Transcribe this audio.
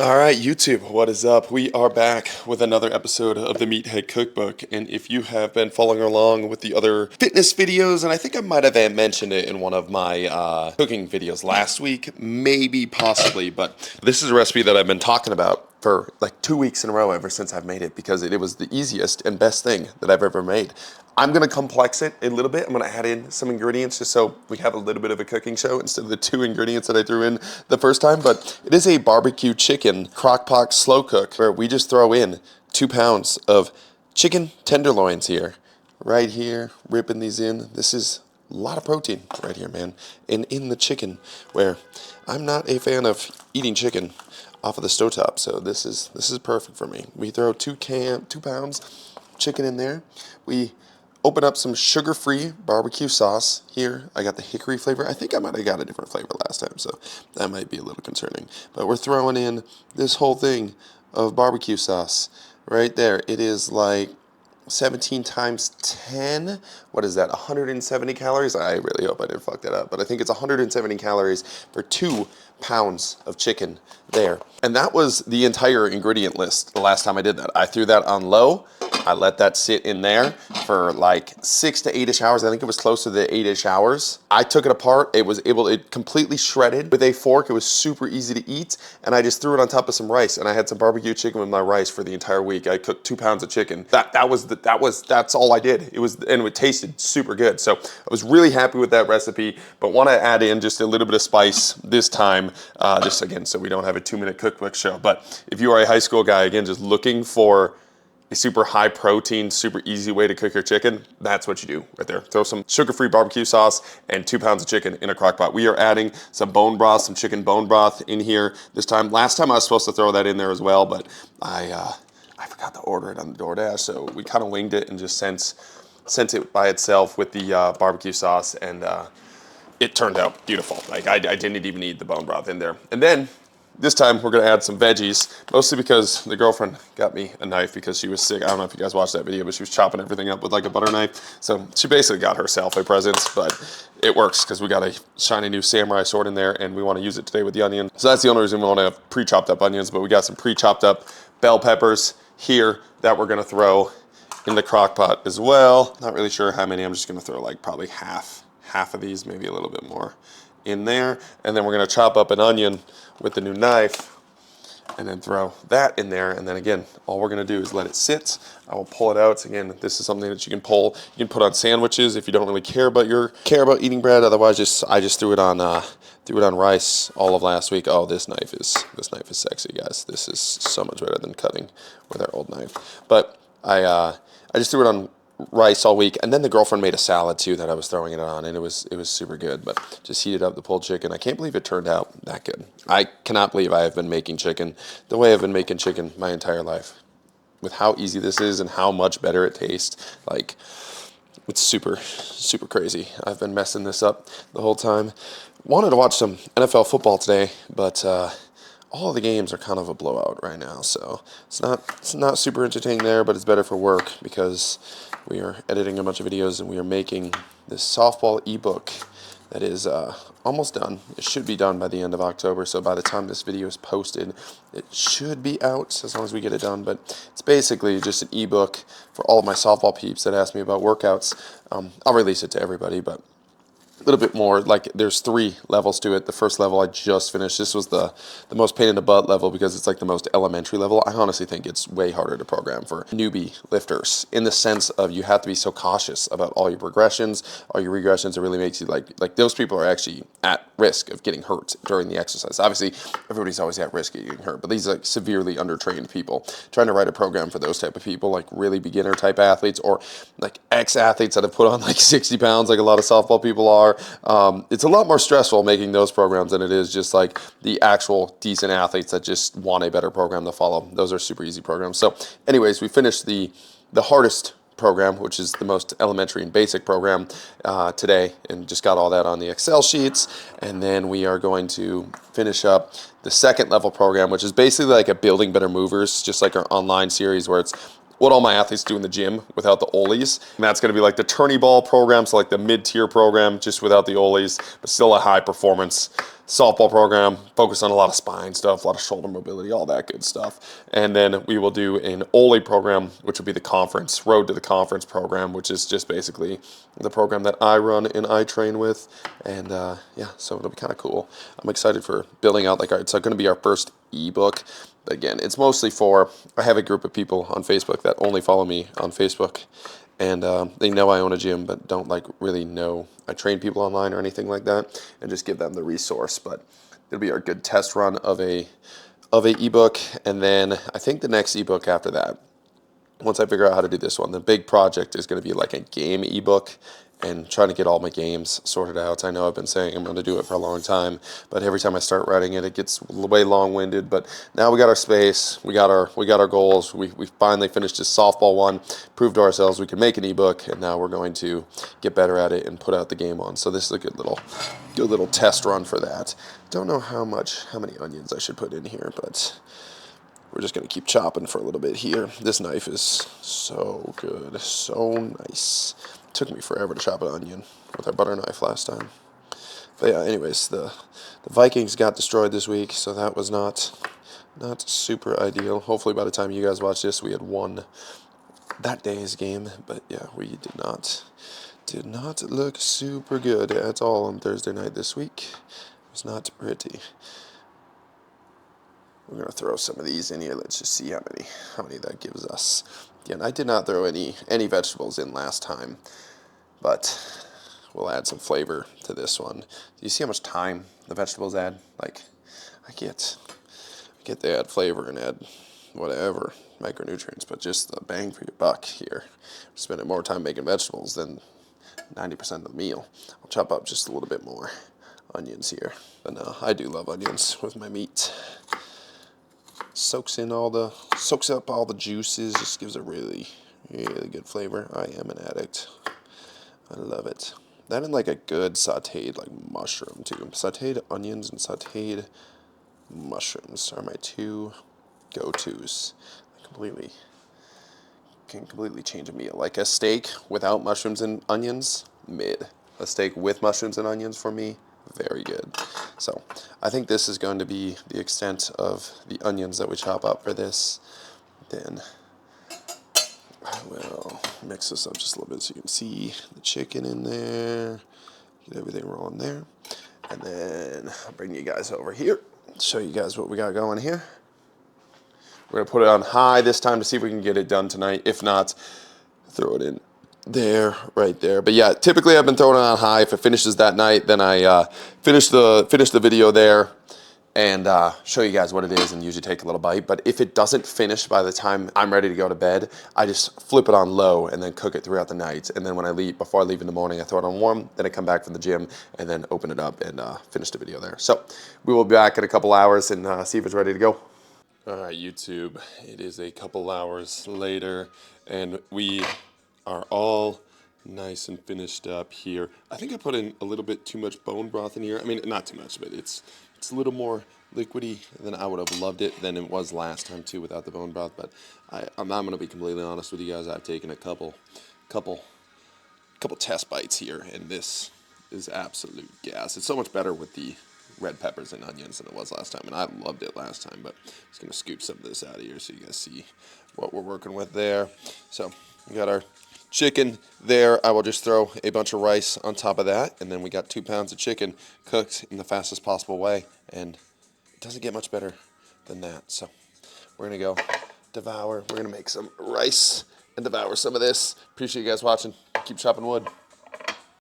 All right, YouTube, what is up? We are back with another episode of the Meathead Cookbook, and if you have been following along with the other fitness videos, and I think I might have mentioned it in one of my cooking videos last week, maybe, possibly, but this is a recipe that I've been talking about for like 2 weeks in a row ever since I've made it because it was the easiest and best thing that I've ever made. I'm going to complex it a little bit. I'm going to add in some ingredients just so we have a little bit of a cooking show instead of the 2 ingredients that I threw in the first time. But it is a barbecue chicken crockpot slow cook where we just throw in 2 pounds of chicken tenderloins here. Right here, ripping these in. This is a lot of protein right here, man. And in the chicken, where I'm not a fan of eating chicken off of the stovetop, so this is perfect for me. We throw 2 pounds chicken in there. We open up some sugar-free barbecue sauce here. I got the hickory flavor. I think I might have got a different flavor last time, so that might be a little concerning. But we're throwing in this whole thing of barbecue sauce right there. It is like 17 times 10. What is that? 170 calories? I really hope I didn't fuck that up, but I think it's 170 calories for 2 pounds of chicken there. And that was the entire ingredient list the last time I did that. I threw that on low. I let that sit in there for like 6 to 8-ish hours. I think it was close to the 8-ish hours. I took it apart. It completely shredded with a fork. It was super easy to eat. And I just threw it on top of some rice. And I had some barbecue chicken with my rice for the entire week. I cooked 2 pounds of chicken. That's all I did. And it tasted super good. So I was really happy with that recipe, but want to add in just a little bit of spice this time, just again, so we don't have a 2-minute cookbook show. But if you are a high school guy, again, just looking for a super high protein, super easy way to cook your chicken, that's what you do right there. Throw some sugar-free barbecue sauce and 2 pounds of chicken in a crock pot. We are adding some bone broth, some chicken bone broth in here this time. Last time I was supposed to throw that in there as well, but I forgot to order it on the DoorDash, so we kind of winged it and just sent it by itself with the barbecue sauce, and it turned out beautiful. Like I didn't even need the bone broth in there. And then this time we're gonna add some veggies, mostly because the girlfriend got me a knife because she was sick. I don't know if you guys watched that video, but she was chopping everything up with like a butter knife. So she basically got herself a present, but it works because we got a shiny new samurai sword in there and we want to use it today with the onion. So that's the only reason we want to have pre-chopped up onions, but we got some pre-chopped up bell peppers here that we're gonna throw in the crock pot as well. Not really sure how many. I'm just gonna throw like probably half of these, maybe a little bit more in there. And then we're gonna chop up an onion with the new knife and then throw that in there. And then again, all we're gonna do is let it sit. I will pull it out. Again, this is something that you can pull. You can put on sandwiches if you don't really care about eating bread. Otherwise, I just threw it on rice all of last week. Oh, this knife is sexy, guys. This is so much better than cutting with our old knife. But I just threw it on rice all week, and then the girlfriend made a salad too that I was throwing it on, and it was super good. But just heated up the pulled chicken. I can't believe it turned out that good. I cannot believe I have been making chicken the way I've been making chicken my entire life, with how easy this is and how much better it tastes. Like, it's super crazy. I've been messing this up the whole time. Wanted to watch some NFL football today, but all the games are kind of a blowout right now, so it's not super entertaining there, but it's better for work because we are editing a bunch of videos and we are making this softball ebook that is almost done. It should be done by the end of October, so by the time this video is posted, it should be out as long as we get it done. But it's basically just an ebook for all of my softball peeps that ask me about workouts. I'll release it to everybody, but a little bit more, like there's 3 levels to it. The first level I just finished. This was the most pain in the butt level because it's like the most elementary level. I honestly think it's way harder to program for newbie lifters in the sense of you have to be so cautious about all your progressions, all your regressions. It really makes you like those people are actually at risk of getting hurt during the exercise. Obviously, everybody's always at risk of getting hurt, but these like severely undertrained people, trying to write a program for those type of people, like really beginner type athletes or like ex-athletes that have put on like 60 pounds like a lot of softball people are. It's a lot more stressful making those programs than it is just like the actual decent athletes that just want a better program to follow. Those are super easy programs. So anyways, we finished the hardest program, which is the most elementary and basic program today, and just got all that on the Excel sheets. And then we are going to finish up the second level program, which is basically like a Building Better Movers, just like our online series where it's what all my athletes do in the gym without the ollies. And that's going to be like the tourney ball program, so like the mid-tier program, just without the ollies, but still a high performance softball program, focus on a lot of spine stuff, a lot of shoulder mobility, all that good stuff. And then we will do an ollie program, which will be the conference, Road to the Conference program, which is just basically the program that I run and I train with. And yeah, so it'll be kind of cool. I'm excited for building out, like, it's going to be our first ebook. But again, it's mostly for, I have a group of people on Facebook that only follow me on Facebook. And they know I own a gym, but don't like really know I train people online or anything like that, and just give them the resource. But it'll be our good test run of a ebook, and then I think the next ebook after that, once I figure out how to do this one, the big project is going to be like a game ebook and trying to get all my games sorted out. I know I've been saying I'm going to do it for a long time, but every time I start writing it, it gets way long-winded. But now we got our space, we got our goals. We finally finished this softball one, proved to ourselves we can make an ebook, and now we're going to get better at it and put out the game one. So this is a good little test run for that. Don't know how many onions I should put in here, but we're just going to keep chopping for a little bit here. This knife is so good, so nice. It took me forever to chop an onion with our butter knife last time. But yeah, anyways, the Vikings got destroyed this week, so that was not super ideal. Hopefully by the time you guys watch this, we had won that day's game. But yeah, we did not look super good at all on Thursday night this week. It was not pretty. We're going to throw some of these in here. Let's just see how many that gives us. Again, I did not throw any vegetables in last time, but we'll add some flavor to this one. Do you see how much time the vegetables add? Like, I get to add flavor and add whatever micronutrients, but just the bang for your buck here. We're spending more time making vegetables than 90% of the meal. I'll chop up just a little bit more onions here. But no, I do love onions with my meat. Soaks up all the juices, just gives a really good flavor. I am an addict. I love it. That and like a good sautéed like mushroom too. Sautéed onions and sautéed mushrooms are my two go-tos. Can completely change a meal. Like a steak without mushrooms and onions, mid. A steak with mushrooms and onions for me, very good. So I think this is going to be the extent of the onions that we chop up for this. Then I will mix this up just a little bit so you can see the chicken in there. Get everything rolling there. And then I'll bring you guys over here, show you guys what we got going here. We're going to put it on high this time to see if we can get it done tonight. If not, throw it in there, right there. But yeah, typically I've been throwing it on high. If it finishes that night, then I finish the video there and show you guys what it is and usually take a little bite. But if it doesn't finish by the time I'm ready to go to bed, I just flip it on low and then cook it throughout the night. And then when before I leave in the morning, I throw it on warm. Then I come back from the gym and then open it up and finish the video there. So we will be back in a couple hours and see if it's ready to go. All right, YouTube, it is a couple hours later, and we are all nice and finished up here. I think I put in a little bit too much bone broth in here. I mean, not too much, but it's a little more liquidy than I would have loved it than it was last time, too, without the bone broth. But I'm going to be completely honest with you guys. I've taken a couple test bites here, and this is absolute gas. It's so much better with the red peppers and onions than it was last time, and I loved it last time, but I'm just going to scoop some of this out of here so you guys see what we're working with there. So we got our chicken there. I will just throw a bunch of rice on top of that, and then we got 2 pounds of chicken cooked in the fastest possible way, and it doesn't get much better than that. So we're going to go devour. We're going to make some rice and devour some of this. Appreciate you guys watching. Keep chopping wood.